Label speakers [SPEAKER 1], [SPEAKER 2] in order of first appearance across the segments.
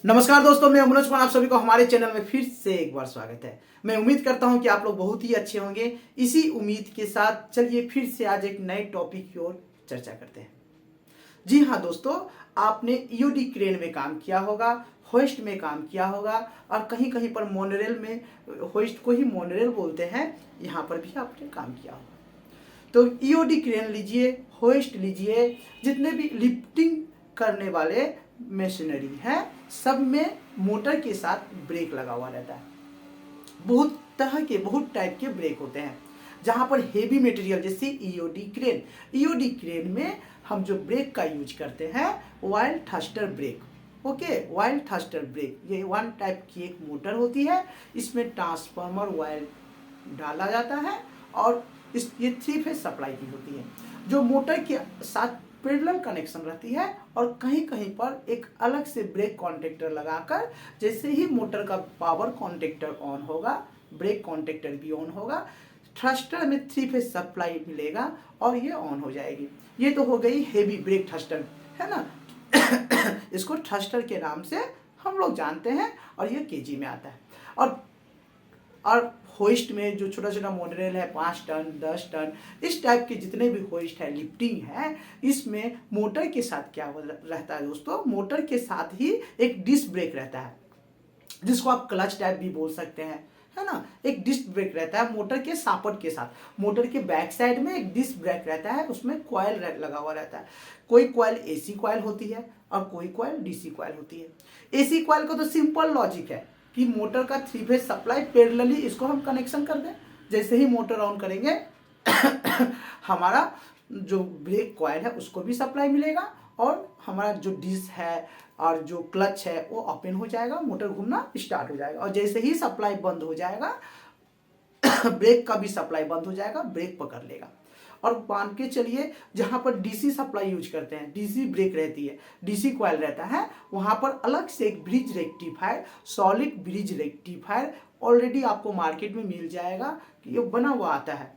[SPEAKER 1] नमस्कार दोस्तों, मैं मनोज कुमार, आप सभी को हमारे चैनल में फिर से एक बार स्वागत है। मैं उम्मीद करता हूं कि आप लोग बहुत ही अच्छे होंगे। इसी उम्मीद के साथ चलिए फिर से आज एक नए टॉपिक की ओर चर्चा करते हैं। जी हाँ दोस्तों, आपने ईओडी क्रेन में काम किया होगा, होइस्ट में काम किया होगा और कहीं कहीं पर मोनोरेल में, होइस्ट को ही मोनोरेल बोलते हैं, यहाँ पर भी आपने काम किया होगा। तो ईओडी क्रेन लीजिए, होइस्ट लीजिए, जितने भी लिफ्टिंग करने वाले मशीनरी हैं, सब में मोटर के साथ ब्रेक लगा हुआ रहता है। बहुत तरह के, बहुत टाइप के ब्रेक होते हैं। जहां पर हेवी मटेरियल जैसे ईओडी क्रेन में हम जो ब्रेक का यूज करते हैं, oil thruster brake. Okay, oil thruster brake ये वन टाइप की एक मोटर होती है। इसमें ट्रांसफार्मर ऑयल डाला जाता है और ये 3 फेज सप्लाई की होती है, जो मोटर के साथ पैरेलल कनेक्शन रहती है। और कहीं कहीं पर एक अलग से ब्रेक कॉन्टेक्टर लगाकर, जैसे ही मोटर का पावर कॉन्टेक्टर ऑन होगा, ब्रेक कॉन्टेक्टर भी ऑन होगा, थ्रस्टर में 3 फेज सप्लाई मिलेगा और ये ऑन हो जाएगी। ये तो हो गई हेवी ब्रेक थ्रस्टर, है ना। इसको थ्रस्टर के नाम से हम लोग जानते हैं और ये केजी में आता है। और होइस्ट में जो छोटा छोटा मोनोरेल है, 5 टन 10 टन, इस टाइप के जितने भी होइस्ट है, लिफ्टिंग है, इसमें मोटर के साथ क्या रहता है दोस्तों, मोटर के साथ ही एक डिस्क ब्रेक रहता है, जिसको आप क्लच टाइप भी बोल सकते हैं, है ना। एक डिस्क ब्रेक रहता है मोटर के सापोर्ट के साथ। मोटर के बैक साइड में एक डिस्क ब्रेक रहता है, उसमें कॉइल लगा हुआ रहता है। कोई कॉइल एसी कॉइल होती है और कोई कॉइल डीसी कॉइल होती है। एसी कॉइल का तो सिंपल लॉजिक है कि मोटर का 3 फेज सप्लाई पैरेलली इसको हम कनेक्शन कर दें। जैसे ही मोटर ऑन करेंगे हमारा जो ब्रेक कॉइल है उसको भी सप्लाई मिलेगा और हमारा जो डिस्क है और जो क्लच है वो ओपन हो जाएगा, मोटर घूमना स्टार्ट हो जाएगा। और जैसे ही सप्लाई बंद हो जाएगा ब्रेक का भी सप्लाई बंद हो जाएगा, ब्रेक पकड़ लेगा। और मान के चलिए जहां पर डीसी सप्लाई यूज करते हैं, डीसी ब्रेक रहती है, डीसी कॉइल रहता है, वहां पर अलग से एक bridge rectifier, solid bridge rectifier already आपको मार्केट में मिल जाएगा कि ये बना हुआ आता है।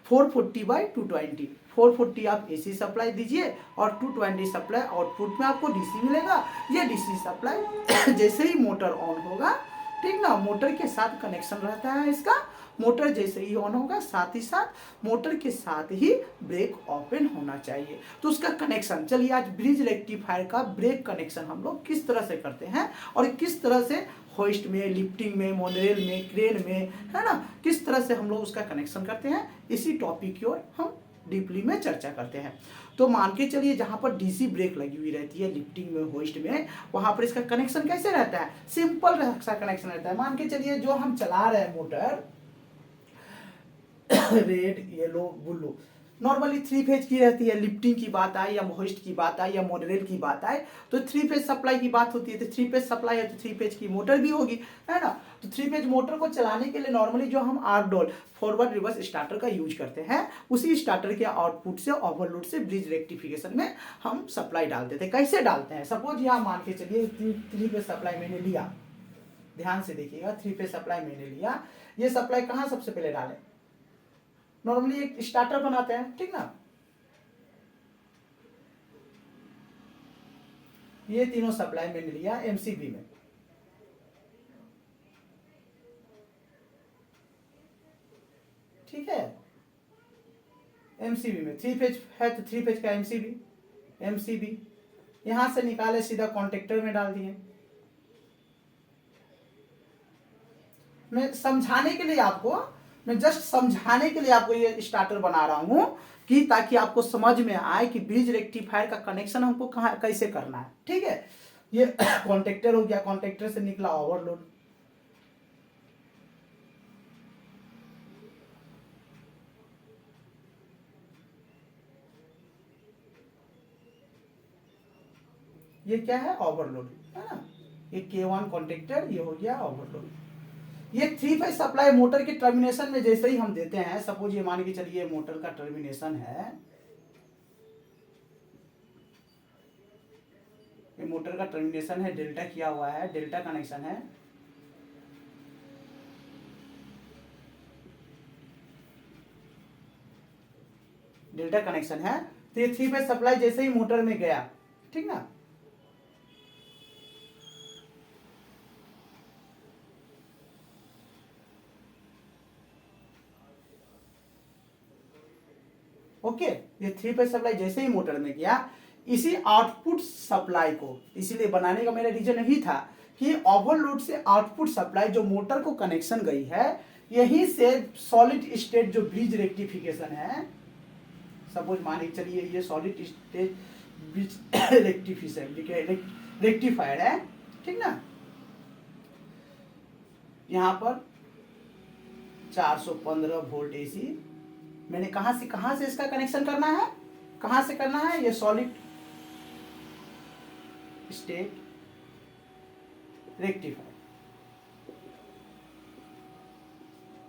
[SPEAKER 1] 440/220, 440 आप एसी सप्लाई दीजिए और 220 सप्लाई आउटपुट में आपको डीसी मिलेगा। ये डीसी सप्लाई जैसे ही मोटर ऑन होगा, ठीक ना, मोटर के साथ कनेक्शन रहता है इसका। मोटर जैसे ही ऑन होगा, साथ ही साथ मोटर के साथ ही ब्रेक ओपन होना चाहिए। तो उसका कनेक्शन, चलिए आज ब्रिज रेक्टिफायर का ब्रेक कनेक्शन हम लोग किस तरह से करते हैं और किस तरह से होइस्ट में, लिफ्टिंग में, मोनोरेल में, क्रेन में, है ना, किस तरह से हम लोग उसका कनेक्शन करते हैं, इसी टॉपिक की ओर हम डीपली में चर्चा करते हैं। तो मान के चलिए जहां पर डीसी ब्रेक लगी हुई रहती है लिफ्टिंग में, होइस्ट में, वहां पर इसका कनेक्शन कैसे रहता है, सिंपल सा कनेक्शन रहता है। मान के चलिए जो हम चला रहे हैं motor red, yellow, blue, normally 3 phase की रहती है। लिफ्टिंग की बात आए या होइस्ट की बात आए या मोनोरेल की बात आए तो 3 फेज सप्लाई की बात होती है। तो 3 फेज सप्लाई है तो 3 फेज की मोटर भी होगी, है ना। तो 3 फेज मोटर को चलाने के लिए नॉर्मली जो हम आर-डोल, फॉरवर्ड रिवर्स स्टार्टर का यूज करते हैं, उसी स्टार्टर के आउटपुट से, ओवरलोड से ब्रिज रेक्टिफिकेशन में हम सप्लाई डालते थे। कैसे डालते हैं, सपोज यहाँ मान के चलिए 3 फेज सप्लाई मैंने लिया, ध्यान से देखिएगा, 3 फेज सप्लाई मैंने लिया। ये सप्लाई कहाँ सबसे पहले डालें, नॉर्मली एक स्टार्टर बनाते हैं, ठीक ना। ये तीनों सप्लाई मैंने लिया एमसीबी में, ठीक है। एमसीबी में 3 फेज है तो 3 फेज का एमसीबी यहां से निकाले, सीधा कॉन्टेक्टर में डाल दिए। मैं समझाने के लिए आपको, मैं जस्ट समझाने के लिए आपको ये स्टार्टर बना रहा हूं कि ताकि आपको समझ में आए कि ब्रिज रेक्टिफायर का कनेक्शन हमको कहाँ कैसे करना है, ठीक है। ये कॉन्टेक्टर हो गया, कॉन्टेक्टर से निकला ओवरलोड, ये क्या है, ओवरलोड, है ना। ये K1 कॉन्टेक्टर, ये हो गया ओवरलोड। ये 3 फेज सप्लाई मोटर के टर्मिनेशन में जैसे ही हम देते हैं, सपोज ये मान के चलिए मोटर का टर्मिनेशन है, ये मोटर का टर्मिनेशन है, डेल्टा किया हुआ है, डेल्टा कनेक्शन है। डेल्टा कनेक्शन है तो ये 3 फेज सप्लाई जैसे ही मोटर में गया, ठीक ना। ओके, ये 3 फेज सप्लाई जैसे ही मोटर में किया, इसी आउटपुट सप्लाई को, इसीलिए बनाने का मेरा रीजन यही था कि ओवरलोड से आउटपुट सप्लाई जो मोटर को कनेक्शन गई है, यहीं से सॉलिड स्टेट जो ब्रिज रेक्टिफिकेशन है, सपोज मान के चलिए ये solid state bridge rectification rectifier है, ठीक ना। यहां पर 415 वोल्ट एसी मैंने कहां से इसका कनेक्शन करना है, कहां से करना है, ये solid state rectifier.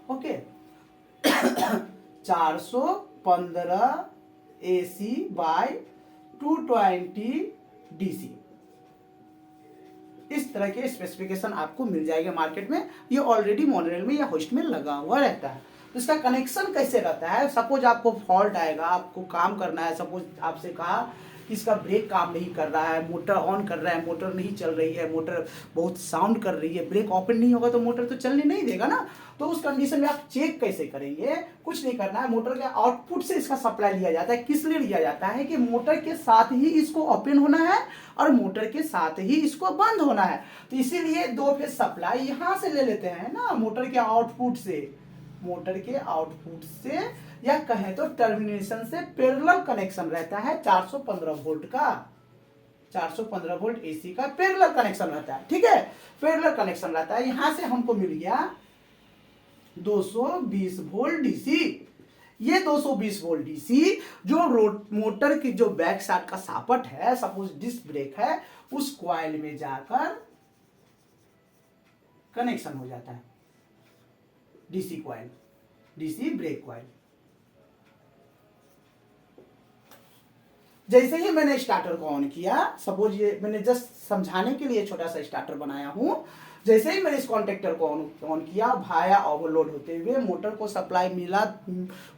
[SPEAKER 1] Okay 415 AC by 220 DC, इस तरह के स्पेसिफिकेशन आपको मिल जाएगा मार्केट में। ये ऑलरेडी मॉडल में या होस्ट में लगा हुआ रहता है। तो इसका कनेक्शन कैसे रहता है, सपोज आपको फॉल्ट आएगा, आपको काम करना है, सपोज आपसे कहा कि इसका ब्रेक काम नहीं कर रहा है, मोटर ऑन कर रहा है, मोटर नहीं चल रही है, मोटर बहुत साउंड कर रही है, ब्रेक ओपन नहीं होगा तो मोटर तो चलने नहीं देगा ना। तो उस कंडीशन में आप चेक कैसे करेंगे, कुछ नहीं करना है, मोटर के आउटपुट से इसका सप्लाई लिया जाता है। किस लिए लिया जाता है कि मोटर के साथ ही इसको ओपन होना है और मोटर के साथ ही इसको बंद होना है। तो इसीलिए 2 फेज सप्लाई यहां से ले लेते हैं ना, मोटर के आउटपुट से, मोटर के आउटपुट से, या कहें तो टर्मिनेशन से पैरेलल कनेक्शन रहता है 415 वोल्ट का, 415 वोल्ट एसी का पैरेलल कनेक्शन रहता है, ठीक है, पैरेलल कनेक्शन रहता है। यहां से हमको मिल गया 220 वोल्ट डीसी। ये 220 वोल्ट डीसी जो मोटर की जो बैक साइड का सापट है, सपोज डिस्क ब्रेक है, उस कॉइल में जाकर कनेक्शन हो जाता है, DC coil, DC brake coil. जैसे ही मैंने स्टार्टर को ऑन किया, सपोज ये मैंने जस्ट समझाने के लिए छोटा सा स्टार्टर बनाया हूं, जैसे ही मैंने इस कॉन्टेक्टर को ऑन किया, भाया ओवरलोड होते हुए मोटर को सप्लाई मिला,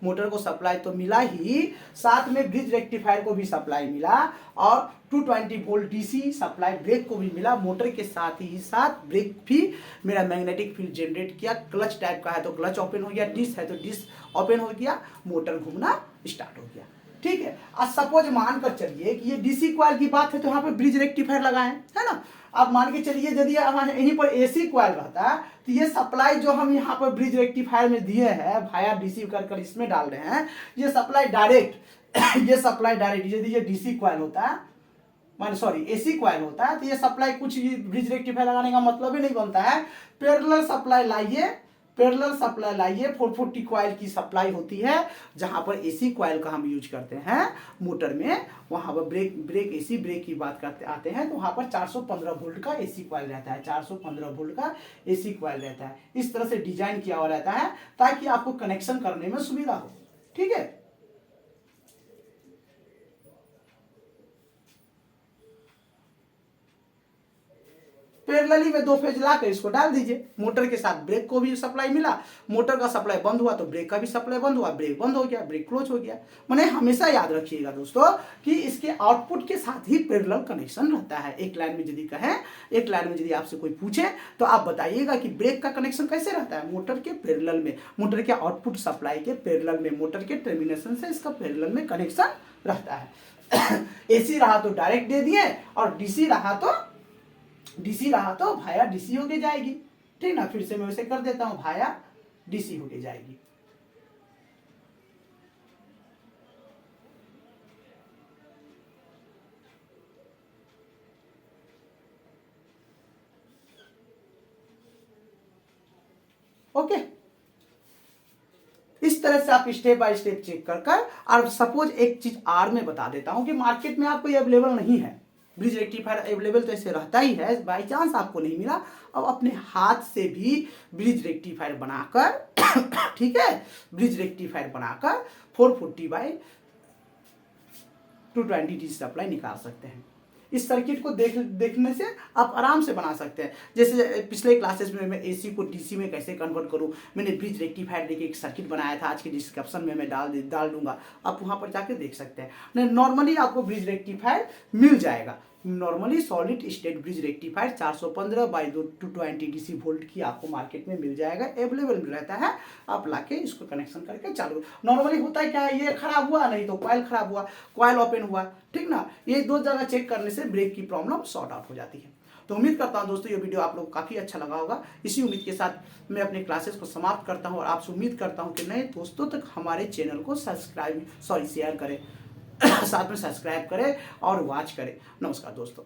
[SPEAKER 1] मोटर को सप्लाई तो मिला ही, साथ में ब्रिज रेक्टिफायर को भी सप्लाई मिला और 220 वोल्ट डीसी सप्लाई ब्रेक को भी मिला। मोटर के साथ ही साथ ब्रेक भी मेरा मैग्नेटिक फील्ड जनरेट किया। क्लच टाइप का है तो क्लच ओपन हो गया, डिस्क है तो डिस्क ओपन हो गया, मोटर घूमना स्टार्ट हो गया, ठीक है। आज सपोज मानकर चलिए कि ये डीसी कॉइल की बात है तो यहाँ पे ब्रिज रेक्टिफायर लगाए है ना। अब मान के चलिए यदि यहीं पर एसी कॉइल रहता तो ये सप्लाई जो हम यहाँ पर ब्रिज रेक्टिफायर में दिए हैं भाया डीसी कर इसमें डाल रहे हैं, ये सप्लाई डायरेक्ट ये सप्लाई डायरेक्ट, यदि ये डीसी कॉइल होता है, मान सॉरी एसी कॉइल होता है, तो ये सप्लाई कुछ ब्रिज रेक्टिफायर लगाने का मतलब ही नहीं बनता है। पैरेलल सप्लाई लाइए, पैरेलल सप्लाई लाइए, 440 कॉइल की सप्लाई होती है, जहां पर एसी कॉइल का हम यूज करते हैं मोटर में, वहां पर ब्रेक एसी ब्रेक की बात करते आते हैं तो वहां पर 415 वोल्ट का एसी कॉइल रहता है, 415 वोल्ट का एसी कॉइल रहता है। इस तरह से डिजाइन किया हुआ रहता है ताकि आपको कनेक्शन करने में सुविधा हो, ठीक है। पैरेलली में 2 फेज लाकर इसको डाल दीजिए, मोटर के साथ ब्रेक को भी सप्लाई मिला, मोटर का सप्लाई बंद हुआ तो ब्रेक का भी सप्लाई बंद हुआ, ब्रेक बंद हो गया, ब्रेक क्लोज हो गया। मैंने हमेशा याद रखिएगा दोस्तों कि इसके आउटपुट के साथ ही पैरेलल कनेक्शन रहता है। एक लाइन में यदि कहें, एक लाइन में यदि आपसे कोई पूछे तो आप बताइएगा कि ब्रेक का कनेक्शन कैसे रहता है, मोटर के पैरेलल में, मोटर के आउटपुट सप्लाई के पैरेलल में, मोटर के टर्मिनेशन से इसका पैरेलल में कनेक्शन रहता है। एसी रहा तो डायरेक्ट दे दिए और डीसी रहा तो भाया डीसी होके जाएगी, ठीक ना। फिर से मैं वैसे कर देता हूं, भाया डीसी होके जाएगी। ओके, इस तरह से आप स्टेप बाय स्टेप चेक कर और सपोज एक चीज आर में बता देता हूं कि मार्केट में आपको ये अवेलेबल नहीं है, ब्रिज रेक्टिफायर अवेलेबल तो ऐसे रहता ही है, बाई चांस आपको नहीं मिला, अब अपने हाथ से भी ब्रिज रेक्टिफायर बनाकर ठीक है, ब्रिज रेक्टिफायर बनाकर 440 बाई 220 डीसी सप्लाई निकाल सकते हैं। इस सर्किट को देखने से आप आराम से बना सकते हैं। जैसे पिछले क्लासेस में मैं AC को DC में कैसे कन्वर्ट करूँ, मैंने ब्रिज रेक्टिफायर लेके एक सर्किट बनाया था, आज के डिस्क्रिप्शन में मैं डाल दूंगा, आप वहाँ पर जाके देख सकते हैं। नॉर्मली आपको ब्रिज रेक्टिफायर मिल जाएगा, normally solid state bridge rectifier 415/220 DC volt की आपको मार्केट में मिल जाएगा, अवेलेबल रहता है। आप लाके इसको कनेक्शन करके चालू, नॉर्मली होता है क्या, ये खराब हुआ नहीं तो कॉइल खराब हुआ, कॉइल ओपन हुआ, ठीक ना, ये 2 जगह चेक करने से ब्रेक की प्रॉब्लम सॉर्ट आउट हो जाती है। तो उम्मीद करता हूं दोस्तों ये वीडियो आप लोगों को काफ़ी अच्छा लगा होगा। इसी उम्मीद के साथ मैं अपने क्लासेस को समाप्त करता हूं और आपसे उम्मीद करता हूं कि नए दोस्तों तक हमारे चैनल को शेयर करें साथ में सब्सक्राइब करें और वॉच करें। नमस्कार दोस्तों।